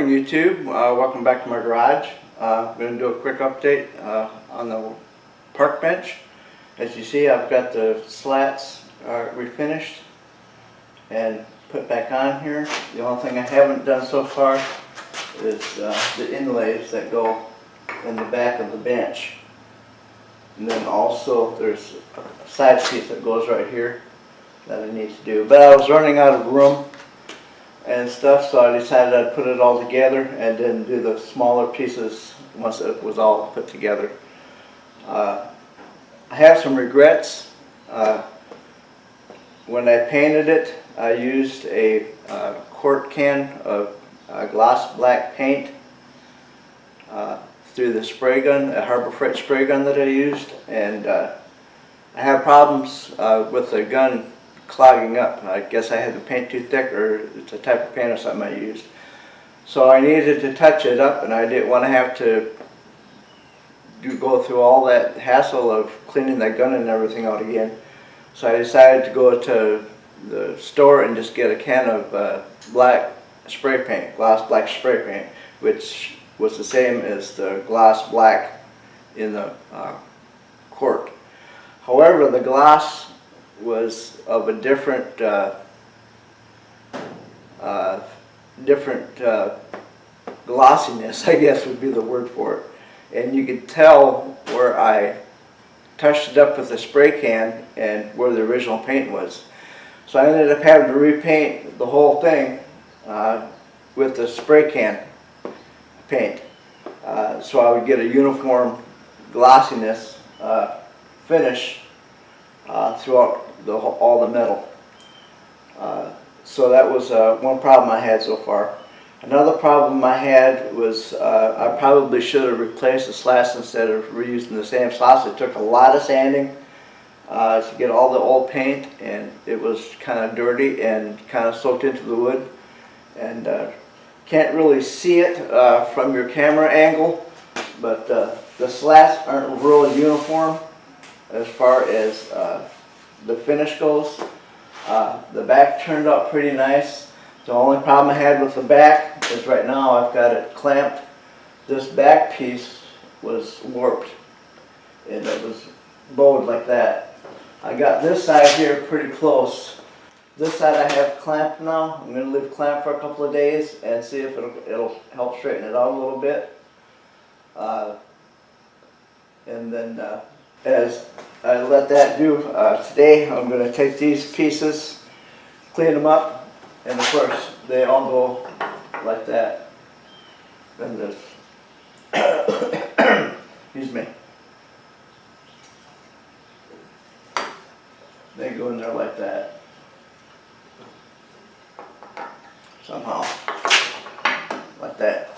morning, YouTube. Welcome back to my garage. I'm going to do a quick update on the park bench. As you see, I've got the slats refinished and put back on here. The only thing I haven't done so far is the inlays that go in the back of the bench. And then also there's a side piece that goes right here that I need to do. But I was running out of room and stuff, so I decided I'd put it all together and then do the smaller pieces once it was all put together. I have some regrets. When I painted it, I used a quart can of gloss black paint through the spray gun, a Harbor Freight spray gun that I used, and I have problems with the gun clogging up. I guess I had the paint too thick, or it's a type of paint or something I used. So I needed to touch it up, and I didn't want to have to go through all that hassle of cleaning that gun and everything out again. So I decided to go to the store and just get a can of black spray paint, gloss black spray paint, which was the same as the gloss black in the quart. However, the gloss was of a different glossiness, I guess would be the word for it. And you could tell where I touched it up with a spray can and where the original paint was. So I ended up having to repaint the whole thing with the spray can paint. So I would get a uniform glossiness finish throughout all the metal. So that was one problem I had so far. Another problem I had was I probably should have replaced the slats instead of reusing the same slats. It took a lot of sanding to get all the old paint, and it was kind of dirty and kind of soaked into the wood, and can't really see it from your camera angle, but the slats aren't really uniform as far as the finish goes. The back turned out pretty nice. The only problem I had with the back is right now I've got it clamped. This back piece was warped and it was bowed like that. I got this side here pretty close. This side I have clamped now. I'm going to leave clamped for a couple of days and see if it'll help straighten it out a little bit. And then as I let that do, today I'm going to take these pieces, clean them up, and of course they all go like that. Then this, excuse me, they go in there like that, somehow, like that.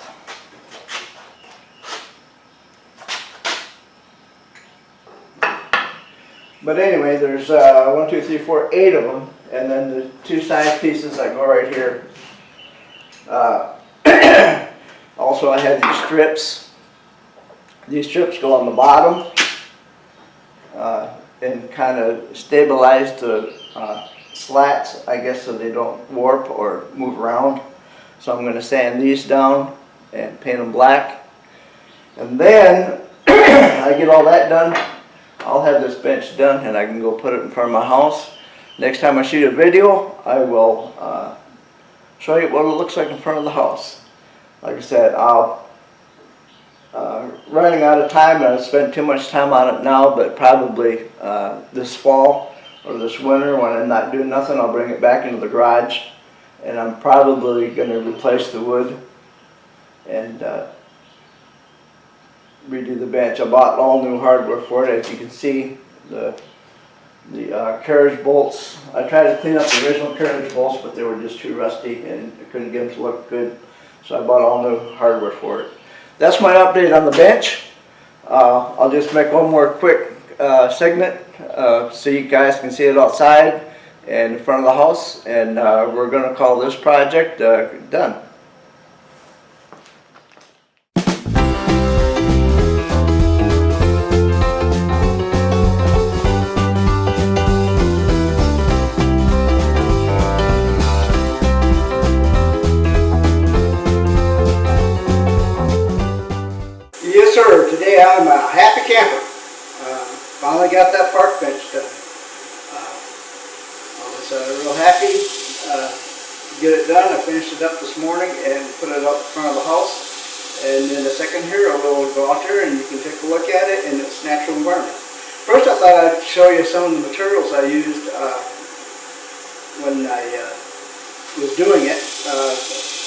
But anyway, there's 1, 2, 3, 4, 8 of them, and then the two side pieces that go right here. Also, I have these strips. These strips go on the bottom and kind of stabilize the slats, I guess, so they don't warp or move around. So I'm going to sand these down and paint them black. And then I get all that done, I'll have this bench done and I can go put it in front of my house. Next time I shoot a video, I will show you what it looks like in front of the house. Like I said, I'm running out of time and I've spent too much time on it now, but probably this fall or this winter when I'm not doing nothing, I'll bring it back into the garage, and I'm probably going to replace the wood and redo the bench. I bought all new hardware for it. As you can see, the carriage bolts, I tried to clean up the original carriage bolts, but they were just too rusty and I couldn't get them to look good, so I bought all new hardware for it. That's my update on the bench. I'll just make one more quick segment so you guys can see it outside and in front of the house, and we're going to call this project done. finally got that park bench done. I was real happy to get it done. I finished it up this morning and put it up in front of the house. And in a second here, I will go out there and you can take a look at it in its natural environment. First, I thought I'd show you some of the materials I used when I was doing it.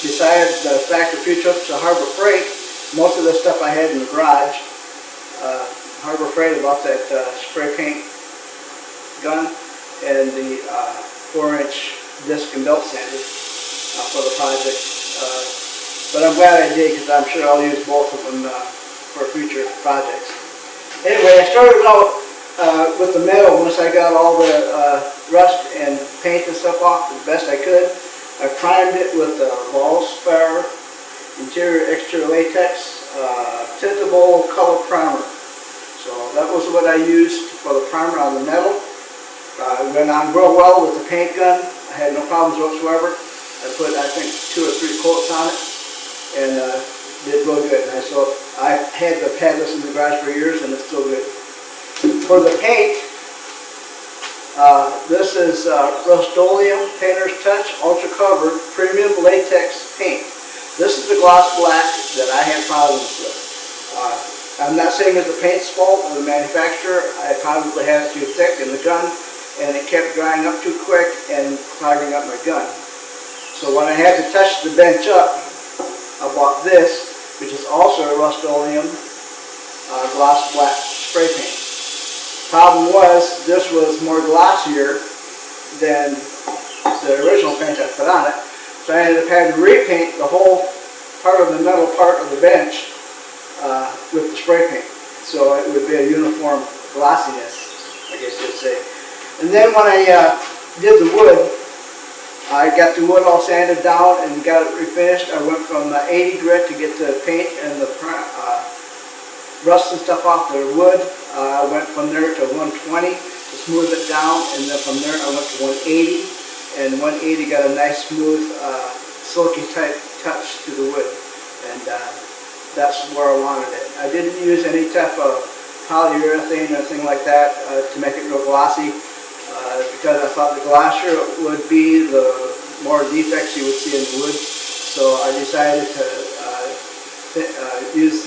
Besides the fact a few trips to Harbor Freight, most of the stuff I had in the garage. Harbor Freight about that spray paint gun and the 4-inch disc and belt sander for the project. But I'm glad I did because I'm sure I'll use both of them for future projects. Anyway, I started out with the metal. Once I got all the rust and paint and stuff off the best I could, I primed it with Valspar interior exterior latex tintable color primer. So that was what I used for the primer on the metal. It went on real well with the paint gun. I had no problems whatsoever. I put, I think, 2 or 3 coats on it and did real good. And so I've had this in the garage for years and it's still good. For the paint, this is Rust-Oleum Painter's Touch Ultra Cover Premium Latex Paint. This is the gloss black that I had problems with. I'm not saying it's the paint's fault or the manufacturer. I probably had it too thick in the gun and it kept drying up too quick and clogging up my gun. So when I had to touch the bench up, I bought this, which is also a Rust-Oleum gloss black spray paint. Problem was, this was more glossier than the original paint I put on it, so I ended up having to repaint the whole part of the metal part of the bench with the spray paint, so it would be a uniform glossiness, I guess you'd say. And then when I did the wood, I got the wood all sanded down and got it refinished. I went from 80 grit to get the paint and the rust and stuff off the wood. I went from there to 120 to smooth it down, and then from there I went to 180, and 180 got a nice smooth silky type touch to the wood, and that's where I wanted it. I didn't use any type of polyurethane or anything like that to make it real glossy because I thought the glossier would be the more defects you would see in the wood, so I decided to use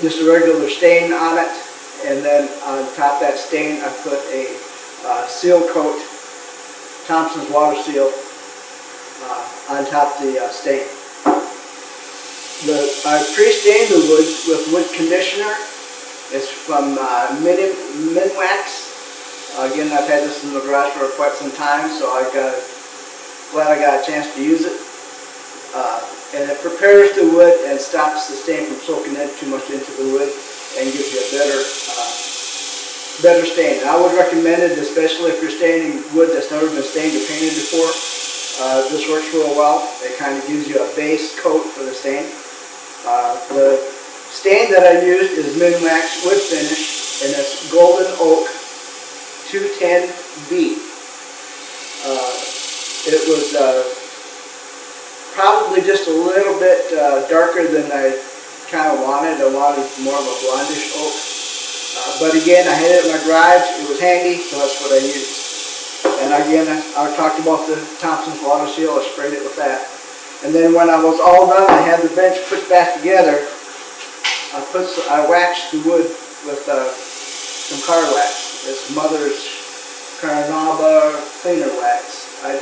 just a regular stain on it, and then on top of that stain I put a seal coat, Thompson's water seal, on top of the stain. I pre-stained the wood with wood conditioner. It's from Minwax. Again, I've had this in the garage for quite some time, so glad I got a chance to use it. And it prepares the wood and stops the stain from soaking in too much into the wood and gives you a better stain. And I would recommend it, especially if you're staining wood that's never been stained or painted before. This works real well. It kind of gives you a base coat for the stain. The stain that I used is Minwax Wood Finish, and it's Golden Oak 210B. It was probably just a little bit darker than I kind of wanted. I wanted more of a blondish oak. But again, I had it in my garage. It was handy, so that's what I used. And again, I talked about the Thompson's water seal. I sprayed it with that. And then when I was all done, I had the bench put back together. I waxed the wood with some car wax. It's Mother's Carnauba cleaner wax. I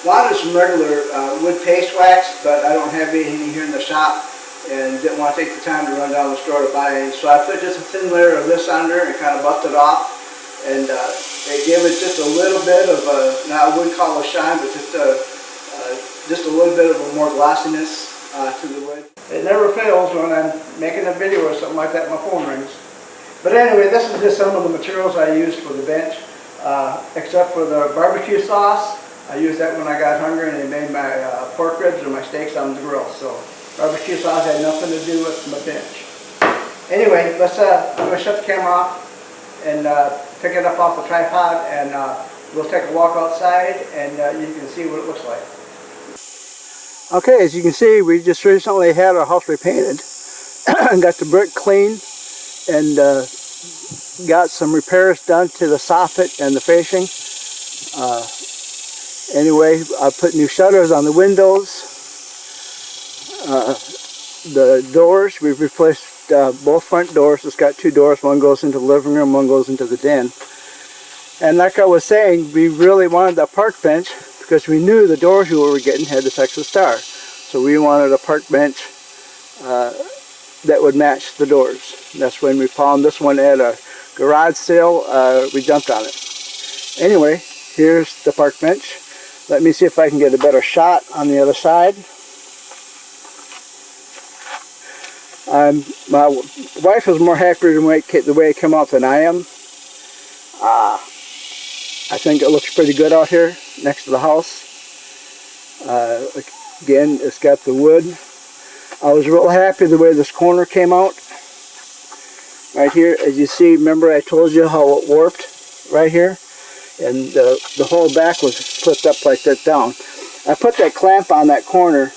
wanted some regular wood paste wax, but I don't have any here in the shop and didn't want to take the time to run down the store to buy any. So I put just a thin layer of this under and kind of buffed it off, and it gave it just a little bit of a, now I wouldn't call it a shine, but just a little bit of a more glossiness to the wood. It never fails when I'm making a video or something like that, my phone rings. But anyway, this is just some of the materials I used for the bench, except for the barbecue sauce. I used that when I got hungry and I made my pork ribs or my steaks on the grill. So barbecue sauce had nothing to do with my bench. Anyway, I'm going to shut the camera off and pick it up off the tripod, and we'll take a walk outside and you can see what it looks like. Okay, as you can see, we just recently had our house repainted and got the brick clean and got some repairs done to the soffit and the fascia. Anyway, I put new shutters on the windows. The doors, we've replaced both front doors. It's got two doors. One goes into the living room, one goes into the den. And like I was saying, we really wanted that park bench because we knew the doors we were getting had the Texas Star. So we wanted a park bench that would match the doors. That's when we found this one at a garage sale. We jumped on it. Anyway, here's the park bench. Let me see if I can get a better shot on the other side. My wife is more happy with the way it came out than I am. I think it looks pretty good out here next to the house. Again, it's got the wood. I was real happy the way this corner came out. Right here, as you see, remember I told you how it warped right here? And the whole back was flipped up like that down. I put that clamp on that corner,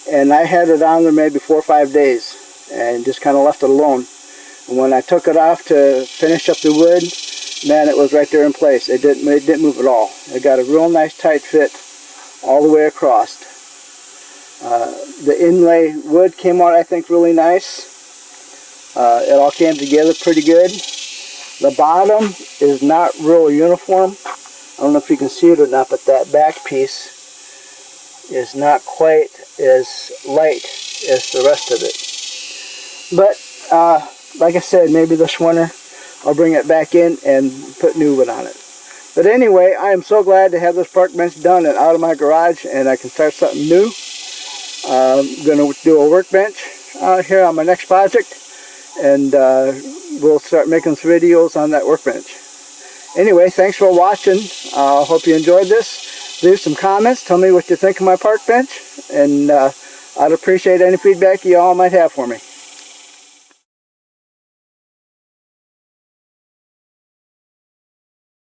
and I had it on there maybe 4 or 5 days, and just kind of left it alone. And when I took it off to finish up the wood, man, it was right there in place. It didn't move at all. It got a real nice tight fit all the way across. The inlay wood came out, I think, really nice. It all came together pretty good. The bottom is not real uniform. I don't know if you can see it or not, but that back piece is not quite as light as the rest of it. But like I said, maybe this winter I'll bring it back in and put new wood on it. But anyway, I am so glad to have this park bench done and out of my garage, and I can start something new. I'm going to do a workbench here on my next project, and we'll start making some videos on that workbench. Anyway, thanks for watching. I hope you enjoyed this. Leave some comments. Tell me what you think of my park bench, and I'd appreciate any feedback you all might have for me.